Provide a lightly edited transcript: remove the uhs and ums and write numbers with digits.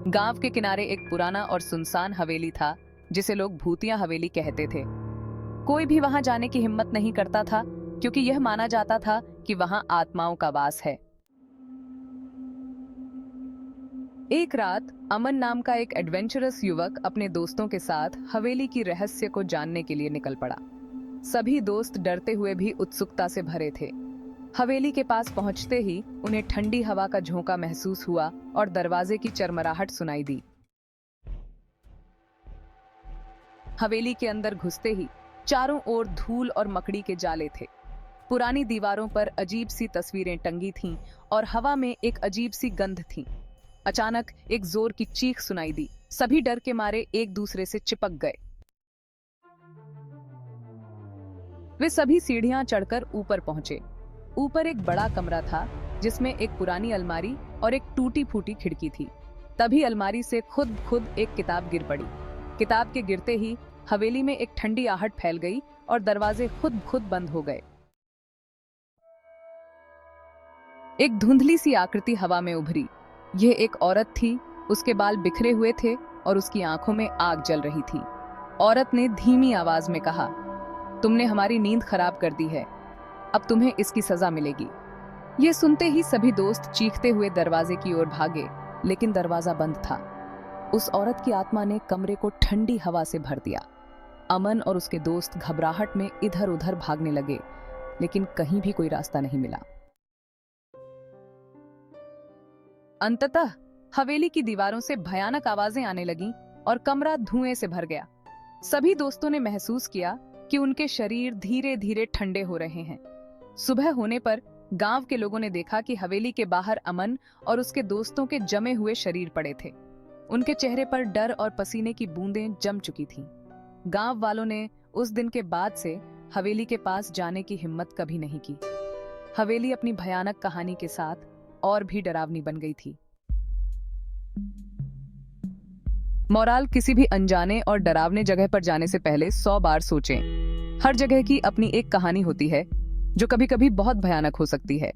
गांव के किनारे एक पुराना और सुनसान हवेली था, जिसे लोग भूतिया हवेली कहते थे। कोई भी वहां जाने की हिम्मत नहीं करता था, क्योंकि यह माना जाता था कि वहां आत्माओं का वास है। एक रात अमन नाम का एक एडवेंचरस युवक अपने दोस्तों के साथ हवेली की रहस्य को जानने के लिए निकल पड़ा। सभी दोस्त डरते हुए भी उत्सुकता से भरे थे। हवेली के पास पहुंचते ही उन्हें ठंडी हवा का झोंका महसूस हुआ और दरवाजे की चरमराहट सुनाई दी। हवेली के अंदर घुसते ही चारों ओर धूल और मकड़ी के जाले थे। पुरानी दीवारों पर अजीब सी तस्वीरें टंगी थीं और हवा में एक अजीब सी गंध थी। अचानक एक जोर की चीख सुनाई दी। सभी डर के मारे एक दूसरे से चिपक गए। वे सभी सीढ़ियां चढ़कर ऊपर पहुंचे। ऊपर एक बड़ा कमरा था, जिसमें एक पुरानी अलमारी और एक टूटी फूटी खिड़की थी। तभी अलमारी से खुद एक किताब गिर पड़ी। किताब के गिरते ही हवेली में एक ठंडी आहट फैल गई और दरवाजे खुद बंद हो गए। एक धुंधली सी आकृति हवा में उभरी। यह एक औरत थी। उसके बाल बिखरे हुए थे और उसकी आंखों में आग जल रही थी। औरत ने धीमी आवाज में कहा, तुमने हमारी नींद खराब कर दी है, अब तुम्हें इसकी सजा मिलेगी। यह सुनते ही सभी दोस्त चीखते हुए दरवाजे की ओर भागे, लेकिन दरवाजा बंद था। उस औरत की आत्मा ने कमरे को ठंडी हवा से भर दिया। अमन और उसके दोस्त घबराहट में इधर उधर भागने लगे, लेकिन कहीं भी कोई रास्ता नहीं मिला। अंततः हवेली की दीवारों से भयानक आवाजें आने लगीं और कमरा धुएं से भर गया। सभी दोस्तों ने महसूस किया कि उनके शरीर धीरे धीरे ठंडे हो रहे हैं। सुबह होने पर गांव के लोगों ने देखा कि हवेली के बाहर अमन और उसके दोस्तों के जमे हुए शरीर पड़े थे। उनके चेहरे पर डर और पसीने की बूंदें जम चुकी थीं। गांव वालों ने उस दिन के बाद से हवेली के पास जाने की हिम्मत कभी नहीं की। हवेली अपनी भयानक कहानी के साथ और भी डरावनी बन गई थी। मोराल: किसी भी अनजाने और डरावने जगह पर जाने से पहले 100 बार सोचें। हर जगह की अपनी एक कहानी होती है, जो कभी-कभी बहुत भयानक हो सकती है।